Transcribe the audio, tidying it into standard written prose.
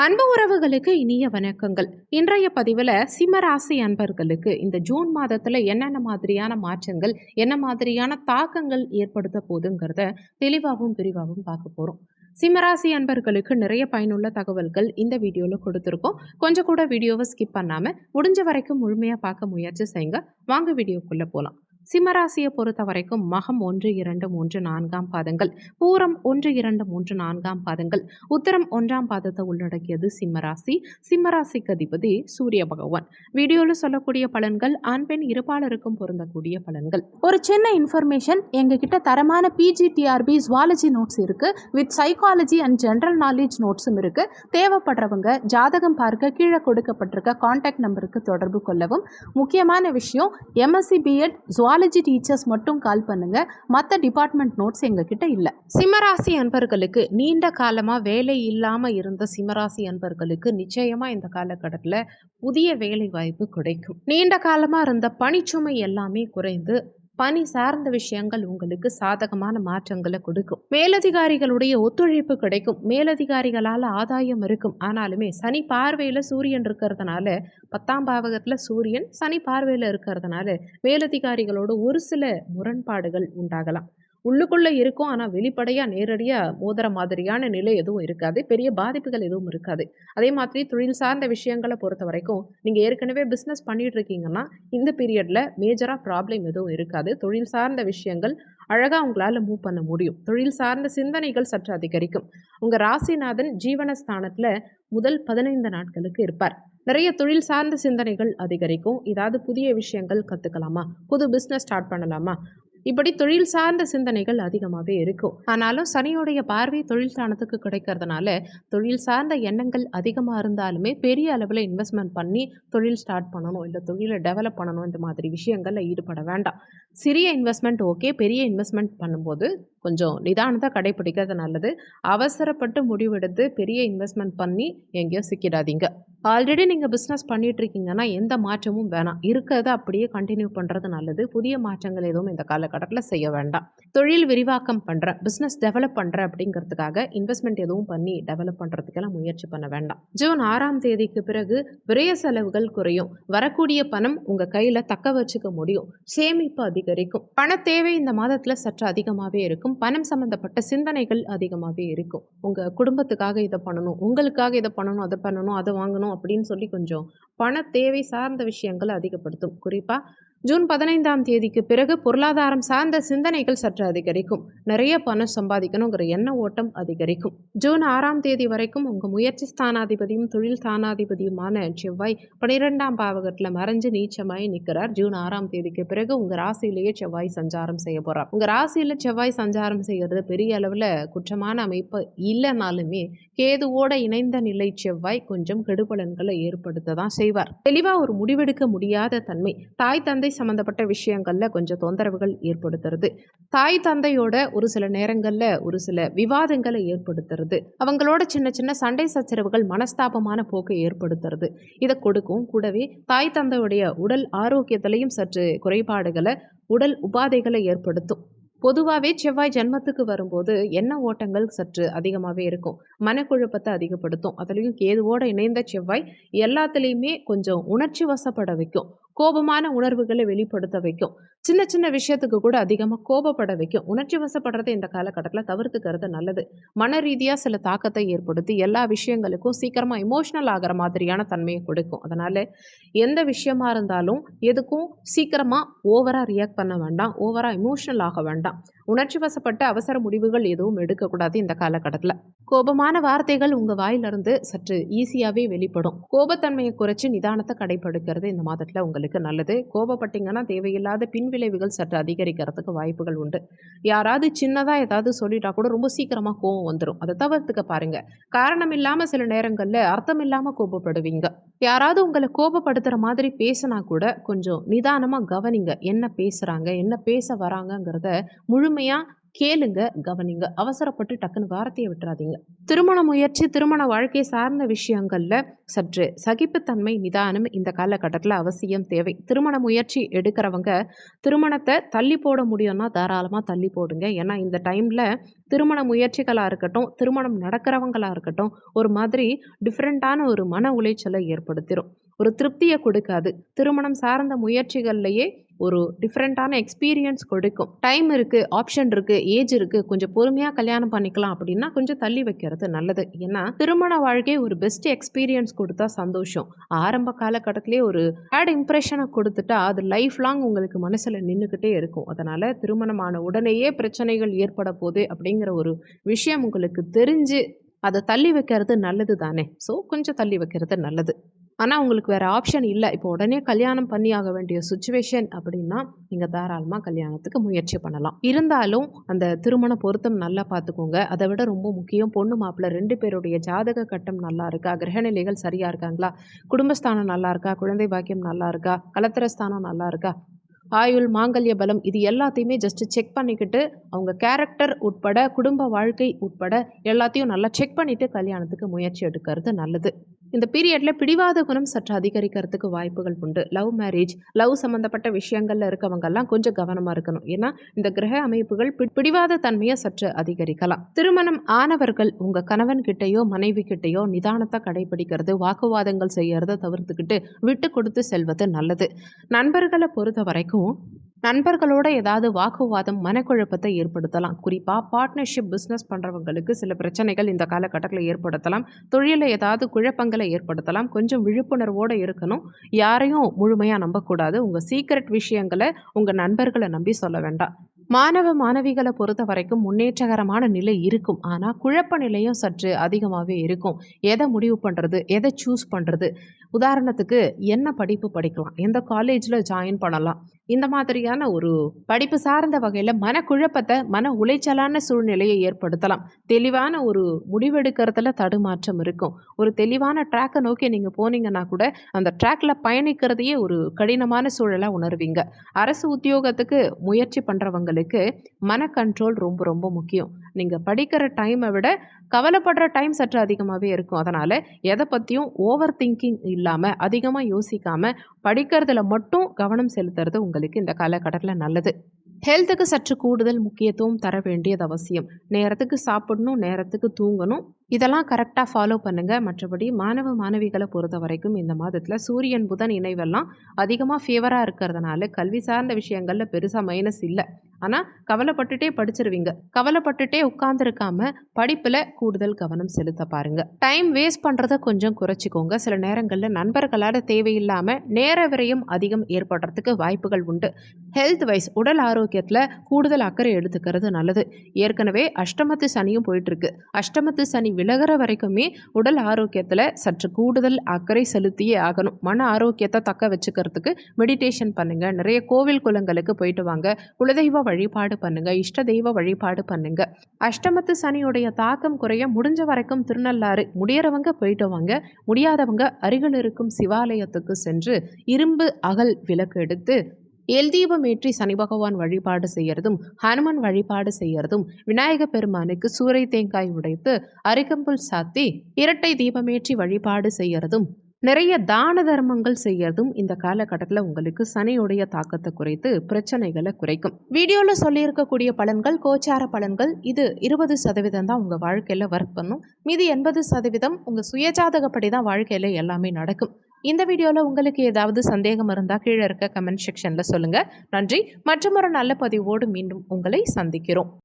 அன்பு உறவுகளுக்கு இனிய வணக்கங்கள். இன்றைய பதிவில் சிம்மராசி அன்பர்களுக்கு இந்த ஜூன் மாதத்தில் என்னென்ன மாதிரியான மாற்றங்கள், என்ன மாதிரியான தாக்கங்கள் ஏற்படுத்த போகுதுங்கிறத தெளிவாகவும் விரிவாகவும் பார்க்க போகிறோம். சிம்மராசி அன்பர்களுக்கு நிறைய பயனுள்ள தகவல்கள் இந்த வீடியோவில் கொடுத்துருக்கோம். கொஞ்சம் கூட வீடியோவை ஸ்கிப் பண்ணாமல் முடிஞ்ச வரைக்கும் முழுமையாக பார்க்க முயற்சி செய்யுங்க. வாங்க வீடியோக்குள்ளே போகலாம். சிம்மராசியை பொறுத்த வரைக்கும் மகம் 1, 2, 3, 4ஆம் பாதங்கள், பூரம் 1, 2, 3, 4ஆம் பாதங்கள், உத்தரம் 1ஆம் பாதத்தை உள்ளடக்கியது சிம்மராசி. சிம்மராசிக்கு அதிபதி சூரிய பகவான். வீடியோவில் சொல்லக்கூடிய பலன்கள் ஆண் பெண் இருபாலருக்கும் பொருந்தக்கூடிய பலன்கள். ஒரு சின்ன இன்ஃபர்மேஷன், எங்ககிட்ட தரமான பிஜிடிஆர்பி ஜுவாலஜி நோட்ஸ் இருக்கு, with psychology and general knowledge நோட்ஸும் இருக்கு. தேவைப்படுறவங்க ஜாதகம் பார்க்க கீழே கொடுக்கப்பட்டிருக்க கான்டாக்ட் நம்பருக்கு தொடர்பு கொள்ளவும். முக்கியமான விஷயம், எம்எஸ்சி பிஎட் ஜுவாலஜி டீச்சர்ஸ் மட்டும் கால் பண்ணுங்க, மற்ற டிபார்ட்மெண்ட் நோட்ஸ் எங்ககிட்ட இல்லை. சிம்மராசி அன்பர்களுக்கு நீண்ட காலமாக வேலை இல்லாமல் இருந்த சிம்மராசி அன்பர்களுக்கு நிச்சயமாக இந்த காலகட்டத்தில் புதிய வேலை வாய்ப்பு கிடைக்கும். நீண்ட காலமாக இருந்த பணிச்சுமை எல்லாமே குறைந்து பணி சார்ந்த விஷயங்கள் உங்களுக்கு சாதகமான மாற்றங்களை கொடுக்கும். மேலதிகாரிகளுடைய ஒத்துழைப்பு கிடைக்கும். மேலதிகாரிகளால் ஆதாயம் இருக்கும். ஆனாலுமே சனி பார்வையில் சூரியன் இருக்கிறதுனால, 10ஆம் பாவகத்தில் சூரியன் சனி பார்வையில் இருக்கிறதுனால மேலதிகாரிகளோட ஒரு சில முரண்பாடுகள் உண்டாகலாம். உள்ளுக்குள்ளே இருக்கும், ஆனால் வெளிப்படையாக நேரடியாக மோதிர மாதிரியான நிலை எதுவும் இருக்காது. பெரிய பாதிப்புகள் எதுவும் இருக்காது. அதே மாதிரி தொழில் சார்ந்த விஷயங்களை பொறுத்த வரைக்கும் நீங்கள் ஏற்கனவே பிஸ்னஸ் பண்ணிட்டு இருக்கீங்கன்னா இந்த பீரியடில் மேஜராக ப்ராப்ளம் எதுவும் இருக்காது. தொழில் சார்ந்த விஷயங்கள் அழகாக உங்களால் மூவ் பண்ண முடியும். தொழில் சார்ந்த சிந்தனைகள் சற்று அதிகரிக்கும். உங்கள் ராசிநாதன் ஜீவனஸ்தானத்தில் முதல் 15 நாட்களுக்கு இருப்பார். நிறைய தொழில் சார்ந்த சிந்தனைகள் அதிகரிக்கும். ஏதாவது புதிய விஷயங்கள் கற்றுக்கலாமா, புது பிஸ்னஸ் ஸ்டார்ட் பண்ணலாமா, இப்படி தொழில் சார்ந்த சிந்தனைகள் அதிகமாகவே இருக்கும். ஆனாலும் சனியோடைய பார்வை தொழில் ஸ்தானத்துக்கு கிடைக்கிறதுனால தொழில் சார்ந்த எண்ணங்கள் அதிகமாக இருந்தாலுமே பெரிய அளவில் இன்வெஸ்ட்மெண்ட் பண்ணி தொழில் ஸ்டார்ட் பண்ணணும், இல்லை தொழிலை டெவலப் பண்ணணும், இந்த மாதிரி விஷயங்களில் ஈடுபட வேண்டாம். சிறிய இன்வெஸ்ட்மெண்ட் ஓகே, பெரிய இன்வெஸ்ட்மெண்ட் பண்ணும்போது கொஞ்சம் நிதானத்தை கடைப்பிடிக்கிறது நல்லது. அவசரப்பட்டு முடிவெடுத்து பெரிய இன்வெஸ்ட்மெண்ட் பண்ணி எங்கேயோ சிக்கிடாதீங்க. ஆல்ரெடி நீங்கள் பிஸ்னஸ் பண்ணிட்டு இருக்கீங்கன்னா எந்த மாற்றமும் வேணாம், இருக்கிறத அப்படியே கண்டினியூ பண்ணுறது நல்லது. புதிய மாற்றங்கள் எதுவும் இந்த காலகட்டத்தில் செய்ய வேண்டாம். தொழில் விரிவாக்கம் பண்ணுறேன், பிஸ்னஸ் டெவலப் பண்ணுறேன் அப்படிங்கிறதுக்காக இன்வெஸ்ட்மெண்ட் எதுவும் பண்ணி டெவலப் பண்ணுறதுக்கெல்லாம் முயற்சி பண்ண வேண்டாம். ஜூன் 6ஆம் தேதிக்கு பிறகு விரய செலவுகள் குறையும். வரக்கூடிய பணம் உங்கள் கையில் தக்க வச்சுக்க முடியும். சேமிப்பு அதிகரிக்கும். பண தேவை இந்த மாதத்தில் சற்று அதிகமாகவே இருக்கும். பணம் சம்பந்தப்பட்ட சிந்தனைகள் அதிகமாகவே இருக்கும். உங்கள் குடும்பத்துக்காக இதை பண்ணணும், உங்களுக்காக இதை பண்ணணும், அதை பண்ணணும், அதை வாங்கணும் அப்படின்னு சொல்லி கொஞ்சம் பண தேவை சார்ந்த விஷயங்கள் அதிகப்படுத்தும். குறிப்பாக ஜூன் 15ஆம் தேதிக்கு பிறகு பொருளாதாரம் சார்ந்த சிந்தனைகள் சற்று அதிகரிக்கும். நிறைய பணம் சம்பாதிக்கணுங்கிற எண்ண ஓட்டம் அதிகரிக்கும். ஜூன் 6ஆம் தேதி வரைக்கும் உங்கள் முயற்சி ஸ்தானாதிபதியும் தொழில் ஸ்தானாதிபதியுமான செவ்வாய் 12ஆம் பாவகத்தில் மறைஞ்சு நீச்சமாய் நிற்கிறார். ஜூன் 6ஆம் தேதிக்கு பிறகு உங்கள் ராசியிலேயே செவ்வாய் சஞ்சாரம் செய்ய போகிறார். உங்கள் ராசியில் செவ்வாய் சஞ்சாரம் செய்கிறது பெரிய அளவில் குற்றமான அமைப்பு இல்லைனாலுமே கேதுவோட இணைந்த நிலை செவ்வாய் கொஞ்சம் கெடுபலன்களை ஏற்படுத்த தான் செய்வார். தெளிவாக ஒரு முடிவெடுக்க முடியாத தன்மை, தாய் தந்தை சம்பந்தப்பட்ட விஷயங்கள்ல கொஞ்சம் தொந்தரவுகள் ஏற்படுத்துறது, தாய் தந்தையோட ஒரு சில நேரங்கள்ல ஒரு சில விவாதங்களை ஏற்படுத்துறது, அவங்களோட சின்ன சின்ன சண்டை சச்சரவுகள் மனஸ்தாபமான போக்கை ஏற்படுத்துறது இதை கொடுக்கும். கூடவே தாய் தந்தையுடைய உடல் ஆரோக்கியத்திலையும் சற்று குறைபாடுகளை, உடல் உபாதைகளை ஏற்படுத்தும். பொதுவாகவே செவ்வாய் ஜென்மத்துக்கு வரும்போது எண்ண ஓட்டங்கள் சற்று அதிகமாகவே இருக்கும். மனக்குழப்பத்தை அதிகப்படுத்தும். அதுலேயும் கேதுவோட இணைந்த செவ்வாய் எல்லாத்துலேயுமே கொஞ்சம் உணர்ச்சி வசப்பட வைக்கும். கோபமான உணர்வுகளை வெளிப்படுத்த வைக்கும். சின்ன சின்ன விஷயத்துக்கு கூட அதிகமாக கோபப்பட வைக்கும். உணர்ச்சி வசப்படுறதை இந்த காலகட்டத்தில் தவிர்த்துக்கிறது நல்லது. மன ரீதியாக சில தாக்கத்தை ஏற்படுத்தி எல்லா விஷயங்களுக்கும் சீக்கிரமாக இமோஷனல் ஆகிற மாதிரியான தன்மையை கொடுக்கும். அதனால் எந்த விஷயமா இருந்தாலும் எதுக்கும் சீக்கிரமாக ஓவராக ரியாக்ட் பண்ண வேண்டாம், ஓவராக இமோஷனல் ஆக வேண்டாம். உணர்ச்சி வசப்பட்ட அவசர முடிவுகள் எதுவும் எடுக்கக்கூடாது இந்த காலகட்டத்தில். கோபமான வார்த்தைகள் உங்கள் வாயிலிருந்து சற்று ஈஸியாகவே வெளிப்படும். கோபத்தன்மையை குறைச்சி நிதானத்தை கடைபிடிக்கிறது இந்த மாதத்தில் உங்களுக்கு நல்லது. கோபப்பட்டீங்கன்னா தேவையில்லாத பின்விளைவுகள் சற்று அதிகரிக்கிறதுக்கு வாய்ப்புகள் உண்டு. யாராவது சின்னதாக ஏதாவது சொல்லிட்டா கூட ரொம்ப சீக்கிரமாக கோபம் வந்துடும். அதை தவிர்த்துக்க பாருங்க. காரணம் இல்லாமல் சில நேரங்களில் அர்த்தம் இல்லாமல் கோபப்படுவீங்க. யாராவது உங்களை கோபப்படுத்துகிற மாதிரி பேசினா கூட கொஞ்சம் நிதானமாக கவனிங்க. என்ன பேசுகிறாங்க, என்ன பேச வராங்கங்கிறத முழுமையாக கேளுங்க, கவனிங்க. அவசரப்பட்டு டக்குன்னு வார்த்தைய விட்டுறாதீங்க. திருமண முயற்சி, திருமண வாழ்க்கை சார்ந்த விஷயங்கள்ல சற்று சகிப்புத்தன்மை, நிதானம் இந்த காலகட்டத்தில அவசியம் தேவை. திருமண முயற்சி எடுக்கிறவங்க திருமணத்த தள்ளி போட முடியும்னா தாராளமா தள்ளி போடுங்க. ஏன்னா இந்த டைம்ல திருமண முயற்சிகளா இருக்கட்டும், திருமணம் நடக்கிறவங்களா இருக்கட்டும், ஒரு மாதிரி டிஃப்ரெண்ட்டான ஒரு மன உளைச்சலை ஏற்படுத்திரும். ஒரு திருப்திய கொடுக்காது. திருமணம் சார்ந்த முயற்சிகள்லயே ஒரு டிஃப்ரெண்ட்டான எக்ஸ்பீரியன்ஸ் கொடுக்கும். டைம் இருக்கு, ஆப்ஷன் இருக்கு, ஏஜ் இருக்கு, கொஞ்சம் பொறுமையா கல்யாணம் பண்ணிக்கலாம் அப்படின்னா கொஞ்சம் தள்ளி வைக்கிறது நல்லது. ஏன்னா திருமண வாழ்க்கை ஒரு பெஸ்ட் எக்ஸ்பீரியன்ஸ் கொடுத்தா சந்தோஷம். ஆரம்ப காலகட்டத்திலேயே ஒரு பேட் இம்ப்ரெஷனை கொடுத்துட்டா அது லைஃப் லாங் உங்களுக்கு மனசுல நின்றுக்கிட்டே இருக்கும். அதனால திருமணமான உடனேயே பிரச்சனைகள் ஏற்பட போகுது அப்படிங்கிற ஒரு விஷயம் உங்களுக்கு தெரிஞ்சு அதை தள்ளி வைக்கிறது நல்லது தானே. ஸோ கொஞ்சம் தள்ளி வைக்கிறது நல்லது. ஆனால் உங்களுக்கு வேறு ஆப்ஷன் இல்லை, இப்போ உடனே கல்யாணம் பண்ணி ஆக வேண்டிய சுச்சுவேஷன் அப்படின்னா நீங்கள் தாராளமாக கல்யாணத்துக்கு முயற்சி பண்ணலாம். இருந்தாலும் அந்த திருமண பொருத்தம் நல்லா பார்த்துக்கோங்க. அதை விட ரொம்ப முக்கியம், பொண்ணு மாப்பிள்ளை 2 பேருடைய ஜாதக கட்டம் நல்லா இருக்கா, கிரகநிலைகள் சரியாக இருக்காங்களா, குடும்பஸ்தானம் நல்லா இருக்கா, குழந்தை பாக்கியம் நல்லா இருக்கா, கலத்திரஸ்தானம் நல்லா இருக்கா, ஆயுள், மாங்கல்ய பலம், இது எல்லாத்தையுமே ஜஸ்ட் செக் பண்ணிக்கிட்டு அவங்க கேரக்டர் உட்பட, குடும்ப வாழ்க்கை உட்பட எல்லாத்தையும் நல்லா செக் பண்ணிவிட்டு கல்யாணத்துக்கு முயற்சி எடுக்கிறது நல்லது. இந்த பீரியடில் பிடிவாத குணம் சற்று அதிகரிக்கிறதுக்கு வாய்ப்புகள் உண்டு. லவ் மேரேஜ், லவ் சம்மந்தப்பட்ட விஷயங்களில் இருக்கவங்கெல்லாம் கொஞ்சம் கவனமாக இருக்கணும். ஏன்னா இந்த கிரக அமைப்புகள் பிடிவாத தன்மையை சற்று அதிகரிக்கலாம். திருமணம் ஆனவர்கள் உங்கள் கணவன் கிட்டேயோ மனைவி கிட்டேயோ நிதானத்தை கடைபிடிக்கிறது, வாக்குவாதங்கள் செய்யறதை தவிர்த்துக்கிட்டு விட்டு கொடுத்து செல்வது நல்லது. நண்பர்களை பொறுத்த வரைக்கும் நண்பர்களோட ஏதாவது வாக்குவாதம் மனக்குழப்பத்தை ஏற்படுத்தலாம். குறிப்பாக பார்ட்னர்ஷிப் பிஸ்னஸ் பண்ணுறவங்களுக்கு சில பிரச்சனைகள் இந்த காலகட்டத்தில் ஏற்படுத்தலாம். தொழிலில் ஏதாவது குழப்பங்களை ஏற்படுத்தலாம். கொஞ்சம் விழிப்புணர்வோடு இருக்கணும். யாரையும் முழுமையாக நம்பக்கூடாது. உங்கள் சீக்ரெட் விஷயங்களை உங்கள் நண்பர்களை நம்பி சொல்ல வேண்டாம். மாணவ மாணவிகளை பொறுத்த வரைக்கும் முன்னேற்றகரமான நிலை இருக்கும். ஆனால் குழப்ப நிலையும் சற்று அதிகமாகவே இருக்கும். எதை முடிவு பண்ணுறது, எதை சூஸ் பண்ணுறது, உதாரணத்துக்கு என்ன படிப்பு படிக்கலாம், எந்த காலேஜில் ஜாயின் பண்ணலாம், இந்த மாதிரியான ஒரு படிப்பு சார்ந்த வகையில் மனக்குழப்பத்தை, மன உளைச்சலான சூழ்நிலையை ஏற்படுத்தலாம். தெளிவான ஒரு முடிவெடுக்கிறதுல தடுமாற்றம் இருக்கும். ஒரு தெளிவான ட்ராக்கை நோக்கி நீங்கள் போனீங்கன்னா கூட அந்த ட்ராக்கில் பயணிக்கிறதையே ஒரு கடினமான சூழலாக உணர்வீங்க. அரசு உத்தியோகத்துக்கு முயற்சி பண்ணுறவங்களுக்கு மன கண்ட்ரோல் ரொம்ப ரொம்ப முக்கியம். நீங்கள் படிக்கிற டைமை விட கவலைப்படுற டைம் சற்று அதிகமாகவே இருக்கும். அதனால் எதை பற்றியும் ஓவர் திங்கிங் இல்லாமல், அதிகமாக யோசிக்காமல் படிக்கிறதுல மட்டும் கவனம் செலுத்துறது உங்களுக்கு இந்த காலகட்டத்தில் நல்லது. ஹெல்த்துக்கு சற்று கூடுதல் முக்கியத்துவம் தர வேண்டியது அவசியம். நேரத்துக்கு சாப்பிடணும், நேரத்துக்கு தூங்கணும், இதெல்லாம் கரெக்டாக ஃபாலோ பண்ணுங்கள். மற்றபடி மாணவ மாணவிகளை பொறுத்த வரைக்கும் இந்த மாதத்தில் சூரியன் புதன் இணைவெல்லாம் அதிகமாக ஃபேவராக இருக்கிறதுனால கல்வி சார்ந்த விஷயங்களில் பெருசாக மைனஸ் இல்லை. ஆனால் கவலைப்பட்டுட்டே படிச்சிருவீங்க. கவலைப்பட்டுட்டே உட்கார்ந்துருக்காம படிப்பில் கூடுதல் கவனம் செலுத்த பாருங்கள். டைம் வேஸ்ட் பண்ணுறதை கொஞ்சம் குறைச்சிக்கோங்க. சில நேரங்களில் நண்பர்களால் தேவையில்லாமல் நேர விரயம் அதிகம் ஏற்படுறதுக்கு வாய்ப்புகள் உண்டு. ஹெல்த் வைஸ் உடல் ஆரோக்கியத்தில் கூடுதல் அக்கறை எடுத்துக்கிறது நல்லது. ஏற்கனவே அஷ்டமத்து சனியும் போயிட்டுருக்கு. அஷ்டமத்து சனி விலகிற வரைக்குமே உடல் ஆரோக்கியத்தில் சற்று கூடுதல் அக்கறை செலுத்தியே ஆகணும். மன ஆரோக்கியத்தை தக்க வச்சுக்கிறதுக்கு மெடிடேஷன் பண்ணுங்கள், நிறைய கோவில் குளங்களுக்கு போயிட்டு வாங்க, குலதெய்வ வழிபாடு பண்ணுங்க, இஷ்ட தெய்வ வழிபாடு பண்ணுங்க. அஷ்டமத்து சனியுடைய தாக்கம் குறைய முடிஞ்ச வரைக்கும் திருநள்ளாறு முடியறவங்க போயிட்டு வாங்க, முடியாதவங்க அருகில் இருக்கும் சிவாலயத்துக்கு சென்று இரும்பு அகல் விளக்கு எடுத்து எல் தீபம் ஏற்றி சனி பகவான் வழிபாடு செய்யறதும், ஹனுமன் வழிபாடு செய்யறதும், விநாயக பெருமானுக்கு சூறை தேங்காய் உடைத்து அரிக்கம்புல் சாத்தி இரட்டை தீபமேற்றி வழிபாடு செய்யறதும், நிறைய தான தர்மங்கள் செய்யறதும் இந்த காலகட்டத்தில் உங்களுக்கு சனியுடைய தாக்கத்தை குறைத்து பிரச்சனைகளை குறைக்கும். வீடியோவில் சொல்லியிருக்கக்கூடிய பலன்கள் கோச்சார பலன்கள். இது 20% தான் உங்கள் வாழ்க்கையில் ஒர்க் பண்ணும். மீதி 80% உங்கள் சுயஜாதகப்படி தான் வாழ்க்கையில் எல்லாமே நடக்கும். இந்த வீடியோவில் உங்களுக்கு ஏதாவது சந்தேகம் இருந்தால் கீழே இருக்க கமெண்ட் செக்ஷனில் சொல்லுங்கள். நன்றி. மற்றொரு நல்ல பதிவோடு மீண்டும் உங்களை சந்திக்கிறோம்.